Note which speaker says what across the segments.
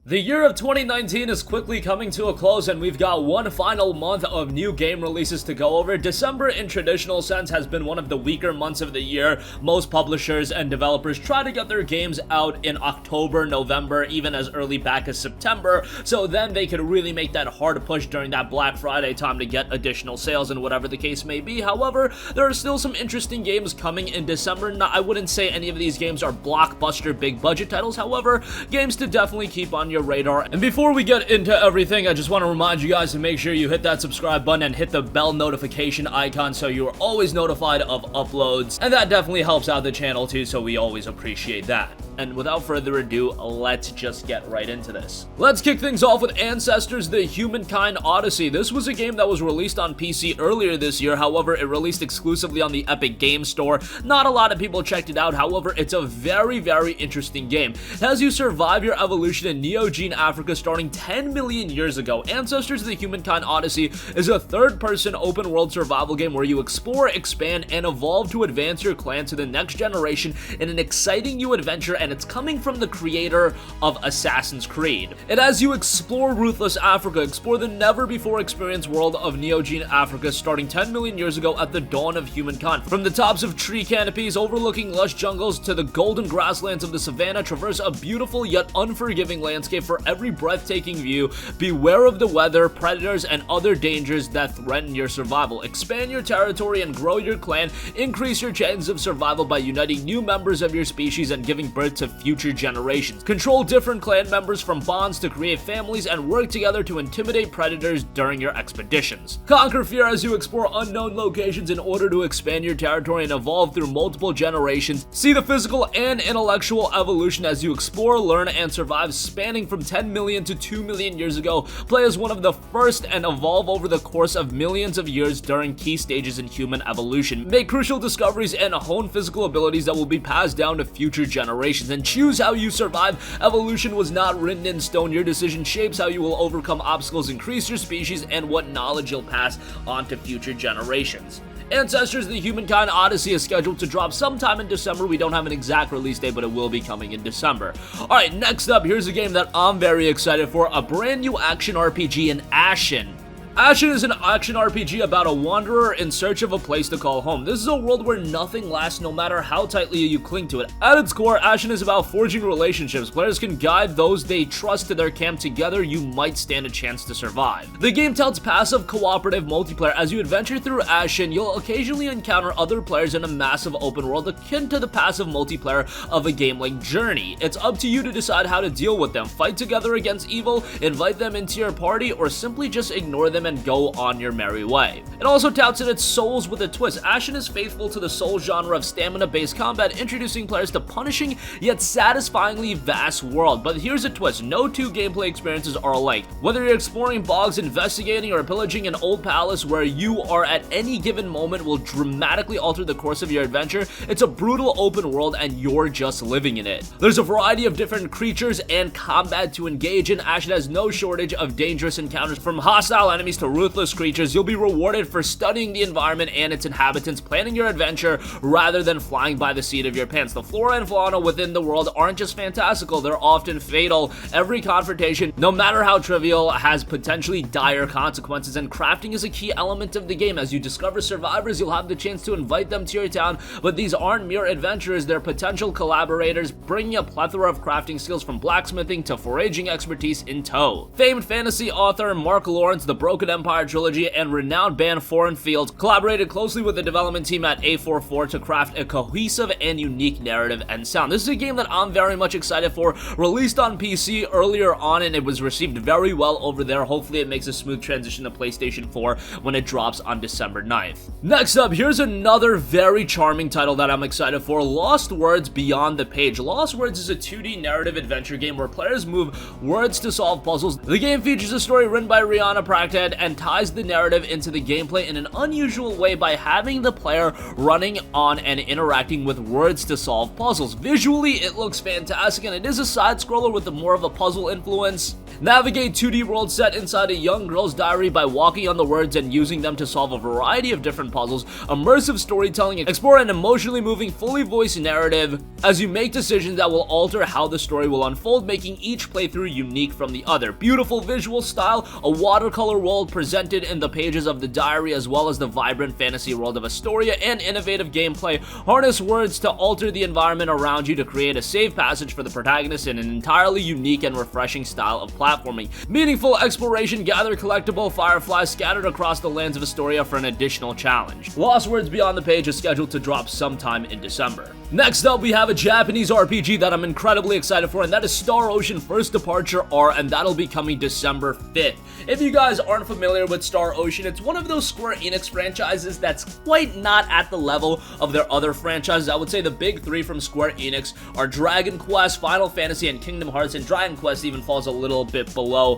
Speaker 1: The year of 2019 is quickly coming to a close, and we've got one final month of new game releases to go over. December, in traditional sense, has been one of the weaker months of the year. Most publishers and developers try to get their games out in October, November, even as early back as September, so then they could really make that hard push during that Black Friday time to get additional sales and whatever the case may be. However, there are still some interesting games coming in December. I wouldn't say any of these games are blockbuster, big budget titles, however, games to definitely keep on your radar. And before we get into everything, I just want to remind you guys to make sure you hit that subscribe button and hit the bell notification icon so you are always notified of uploads, and that definitely helps out the channel too, so we always appreciate that. And without further ado, let's just get right into this. Let's kick things off with Ancestors: The Humankind Odyssey. This was a game that was released on PC earlier this year, however, it released exclusively on the Epic Games Store. Not a lot of people checked it out, however, it's a very, very interesting game. As you survive your evolution in Neo-Gene Africa starting 10 million years ago, Ancestors: The Humankind Odyssey is a third-person open-world survival game where you explore, expand, and evolve to advance your clan to the next generation in an exciting new adventure, and it's coming from the creator of Assassin's Creed. And as you explore ruthless Africa, explore the never-before-experienced world of Neo-Gene Africa starting 10 million years ago at the dawn of humankind. From the tops of tree canopies overlooking lush jungles to the golden grasslands of the savannah, traverse a beautiful yet unforgiving landscape for every breathtaking view. Beware of the weather, predators, and other dangers that threaten your survival. Expand your territory and grow your clan. Increase your chances of survival by uniting new members of your species and giving birth to future generations. Control different clan members from bonds to create families and work together to intimidate predators during your expeditions. Conquer fear as you explore unknown locations in order to expand your territory and evolve through multiple generations. See the physical and intellectual evolution as you explore, learn, and survive, spanning from 10 million to 2 million years ago. Play as one of the first and evolve over the course of millions of years during key stages in human evolution. Make crucial discoveries and hone physical abilities that will be passed down to future generations, and choose how you survive. Evolution was not written in stone. Your decision shapes how you will overcome obstacles, increase your species, and what knowledge you'll pass on to future generations. Ancestors: The Humankind Odyssey is scheduled to drop sometime in December. We don't have an exact release date, but it will be coming in December. Alright, next up, here's a game that I'm very excited for, a brand new action RPG in Ashen. Ashen is an action RPG about a wanderer in search of a place to call home. This is a world where nothing lasts no matter how tightly you cling to it. At its core, Ashen is about forging relationships. Players can guide those they trust to their camp. Together, you might stand a chance to survive. The game touts passive cooperative multiplayer. As you adventure through Ashen, you'll occasionally encounter other players in a massive open world akin to the passive multiplayer of a game like Journey. It's up to you to decide how to deal with them. Fight together against evil, invite them into your party, or simply just ignore them and go on your merry way. It also touts in its Souls with a twist. Ashen is faithful to the Souls genre of stamina-based combat, introducing players to punishing yet satisfyingly vast world. But here's a twist: no two gameplay experiences are alike. Whether you're exploring bogs, investigating, or pillaging an old palace, where you are at any given moment will dramatically alter the course of your adventure. It's a brutal open world and you're just living in it. There's a variety of different creatures and combat to engage in. Ashen has no shortage of dangerous encounters, from hostile enemies to ruthless creatures. You'll be rewarded for studying the environment and its inhabitants, planning your adventure rather than flying by the seat of your pants. The flora and fauna within the world aren't just fantastical, they're often fatal. Every confrontation, no matter how trivial, has potentially dire consequences, and crafting is a key element of the game. As you discover survivors, you'll have the chance to invite them to your town, but these aren't mere adventurers, they're potential collaborators, bringing a plethora of crafting skills from blacksmithing to foraging expertise in tow. Famed fantasy author Mark Lawrence, the Broken Empire trilogy, and renowned band Foreign Fields collaborated closely with the development team at A44 to craft a cohesive and unique narrative and sound. This is a game that I'm very much excited for. Released on PC earlier on, and it was received very well over there. Hopefully it makes a smooth transition to PlayStation 4 when it drops on December 9th. Next up, here's another very charming title that I'm excited for, Lost Words: Beyond the Page. Lost Words is a 2D narrative adventure game where players move words to solve puzzles. The game features a story written by Rihanna Prakted and ties the narrative into the gameplay in an unusual way by having the player running on and interacting with words to solve puzzles. Visually, it looks fantastic, and it is a side-scroller with more of a puzzle influence. Navigate 2D worlds set inside a young girl's diary by walking on the words and using them to solve a variety of different puzzles, immersive storytelling, explore an emotionally moving, fully voiced narrative as you make decisions that will alter how the story will unfold, making each playthrough unique from the other. Beautiful visual style, a watercolor world presented in the pages of the diary, as well as the vibrant fantasy world of Astoria, and innovative gameplay. Harness words to alter the environment around you to create a safe passage for the protagonist in an entirely unique and refreshing style of platforming. Meaningful exploration, gather collectible fireflies scattered across the lands of Astoria for an additional challenge. Lost Words Beyond the Page is scheduled to drop sometime in December. Next up, we have a Japanese RPG that I'm incredibly excited for, and that is Star Ocean First Departure R, and that'll be coming December 5th. If you guys aren't familiar with Star Ocean, it's one of those Square Enix franchises that's quite not at the level of their other franchises. I would say the big three from Square Enix are Dragon Quest, Final Fantasy, and Kingdom Hearts, and Dragon Quest even falls a little bit below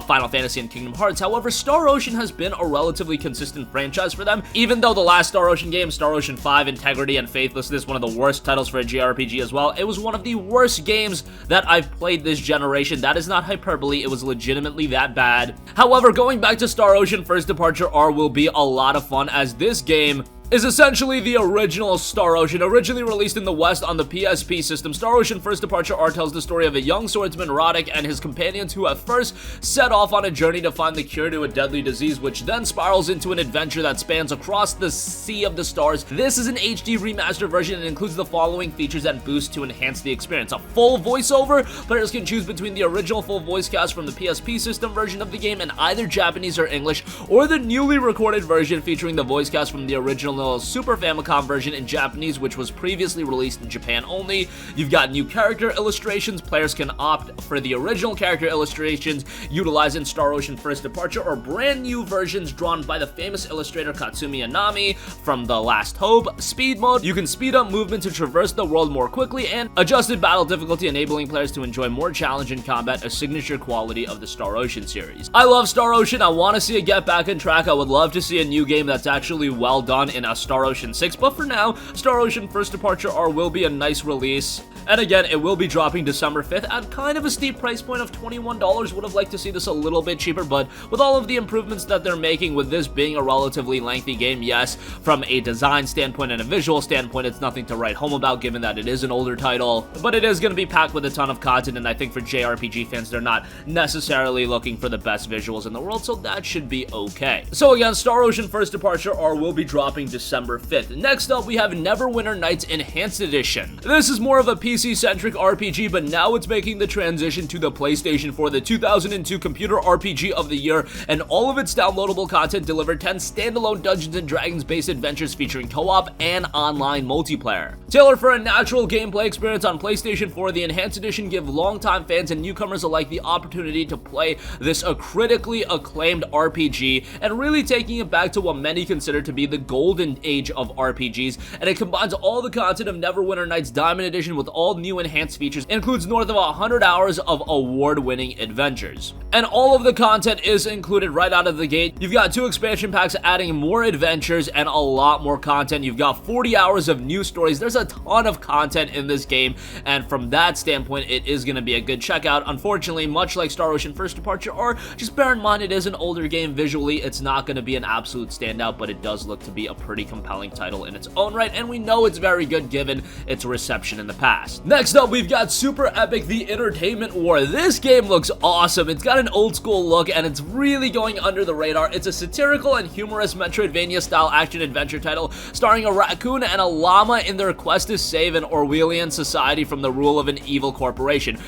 Speaker 1: Final Fantasy and Kingdom Hearts. However, Star Ocean has been a relatively consistent franchise for them, even though the last Star Ocean game, Star Ocean 5, Integrity and Faithlessness, one of the worst titles for a JRPG as well. It was one of the worst games that I've played this generation. That is not hyperbole, it was legitimately that bad. However, going back to Star Ocean First Departure R will be a lot of fun, as this game is essentially the original Star Ocean. Originally released in the West on the PSP system, Star Ocean First Departure R tells the story of a young swordsman, RODDICK, and his companions who at first set off on a journey to find the cure to a deadly disease, which then spirals into an adventure that spans across the Sea of the Stars. This is an HD remastered version and includes the following features and boosts to enhance the experience. A full voiceover. Players can choose between the original full voice cast from the PSP system version of the game in either Japanese or English, or the newly recorded version featuring the voice cast from the original Super Famicom version in Japanese, which was previously released in Japan only. You've got new character illustrations. Players can opt for the original character illustrations utilized in Star Ocean First Departure, or brand new versions drawn by the famous illustrator Katsumi Anami from The Last Hope. Speed mode. You can speed up movement to traverse the world more quickly, and adjusted battle difficulty, enabling players to enjoy more challenge in combat, a signature quality of the Star Ocean series. I love Star Ocean. I want to see it get back on track. I would love to see a new game that's actually well done in a Star Ocean 6, but for now, Star Ocean First Departure R will be a nice release. And again, it will be dropping December 5th at kind of a steep price point of $21. Would have liked to see this a little bit cheaper, but with all of the improvements that they're making, with this being a relatively lengthy game, yes, from a design standpoint and a visual standpoint, it's nothing to write home about given that it is an older title, but it is going to be packed with a ton of content, and I think for JRPG fans, they're not necessarily looking for the best visuals in the world, so that should be okay. So again, Star Ocean First Departure R will be dropping December 5th. Next up, we have Neverwinter Nights Enhanced Edition. This is more of a PC-centric RPG, but now it's making the transition to the PlayStation 4, the 2002 Computer RPG of the Year, and all of its downloadable content delivered 10 standalone Dungeons & Dragons-based adventures featuring co-op and online multiplayer. Tailored for a natural gameplay experience on PlayStation 4, the Enhanced Edition give longtime fans and newcomers alike the opportunity to play this critically acclaimed RPG, and really taking it back to what many consider to be the golden age of RPGs, and it combines all the content of Neverwinter Nights Diamond Edition with all new enhanced features, includes north of 100 hours of award-winning adventures. And all of the content is included right out of the gate. You've got 2 expansion packs adding more adventures and a lot more content. You've got 40 hours of new stories. There's a ton of content in this game, and from that standpoint, it is going to be a good checkout. Unfortunately, much like Star Ocean First Departure R, just bear in mind it is an older game. Visually, it's not going to be an absolute standout, but it does look to be a pretty compelling title in its own right, and we know it's very good given its reception in the past. Next up, we've got Superepic: The Entertainment War. This game looks awesome. It's got an old school look, and it's really going under the radar. It's a satirical and humorous Metroidvania-style action-adventure title starring a raccoon and a llama in their quest to save an Orwellian society from the rule of an evil corporation.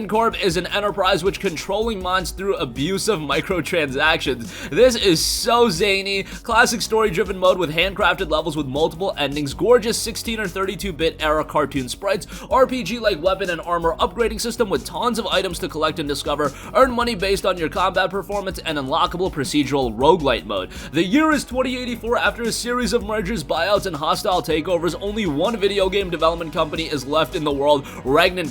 Speaker 1: Corp is an enterprise which controlling minds through abuse of microtransactions. This is so zany. Classic story-driven mode with handcrafted levels with multiple endings, gorgeous 16 or 32-bit era cartoon sprites, RPG-like weapon and armor upgrading system with tons of items to collect and discover, earn money based on your combat performance, and unlockable procedural roguelite mode. The year is 2084. After a series of mergers, buyouts, and hostile takeovers, only one video game development company is left in the world,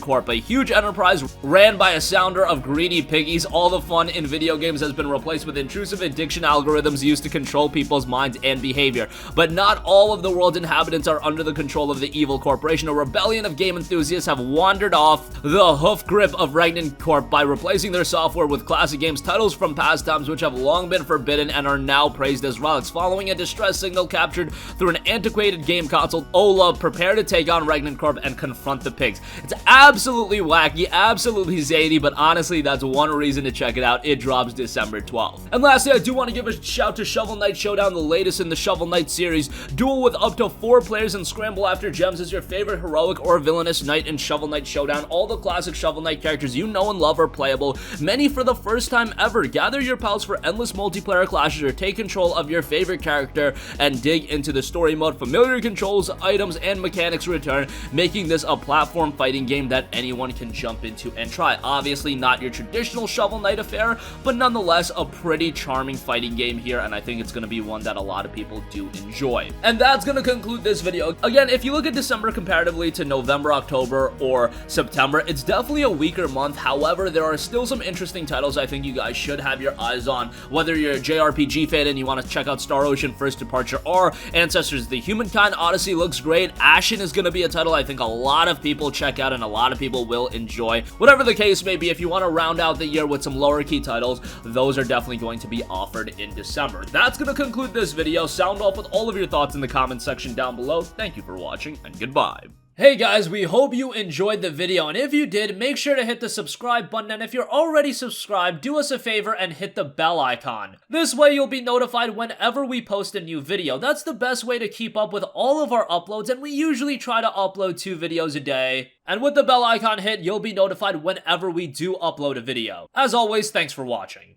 Speaker 1: Corp, a huge enterprise ran by a sounder of greedy piggies. All the fun in video games has been replaced with intrusive addiction algorithms used to control people's minds and behavior. but not all of the world's inhabitants are under the control of the evil corporation. A rebellion of game enthusiasts have wandered off the hoof grip of Regnant Corp by replacing their software with classic games titles from past times which have long been forbidden and are now praised as relics. Following a distress signal captured through an antiquated game console, Ola prepare to take on Regnant Corp and confront the pigs. It's absolutely wacky, absolutely zany, but honestly, that's one reason to check it out. It drops December 12th. And lastly, I do want to give a shout to Shovel Knight Showdown, the latest in the Shovel Knight series. Duel with up to 4 players and scramble after gems as your favorite heroic or villainous knight in Shovel Knight Showdown. All the classic Shovel Knight characters you know and love are playable, many for the first time ever. Gather your pals for endless multiplayer clashes or take control of your favorite character and dig into the story mode. Familiar controls, items, and mechanics return, making this a platform fighting game that anyone can jump into and try. Obviously not your traditional Shovel Knight affair, but nonetheless a pretty charming fighting game here, and I think it's going to be one that a lot of people do enjoy. And that's going to conclude this video. Again, if you look at December comparatively to November, October, or September, it's definitely a weaker month. However, there are still some interesting titles I think you guys should have your eyes on. Whether you're a JRPG fan and you want to check out Star Ocean First Departure or Ancestors the Humankind, Odyssey looks great. Ashen is going to be a title I think a lot of people check out and a lot of people will enjoy. Whatever the case may be, if you want to round out the year with some lower key titles, those are definitely going to be offered in December. That's going to conclude this video. Sound off with all of your thoughts in the comment section down below. Thank you for watching and goodbye. Hey guys, we hope you enjoyed the video, and if you did, make sure to hit the subscribe button, and if you're already subscribed, do us a favor and hit the bell icon. This way you'll be notified whenever we post a new video. That's the best way to keep up with all of our uploads, and we usually try to upload 2 videos a day. And with the bell icon hit, you'll be notified whenever we do upload a video. As always, thanks for watching.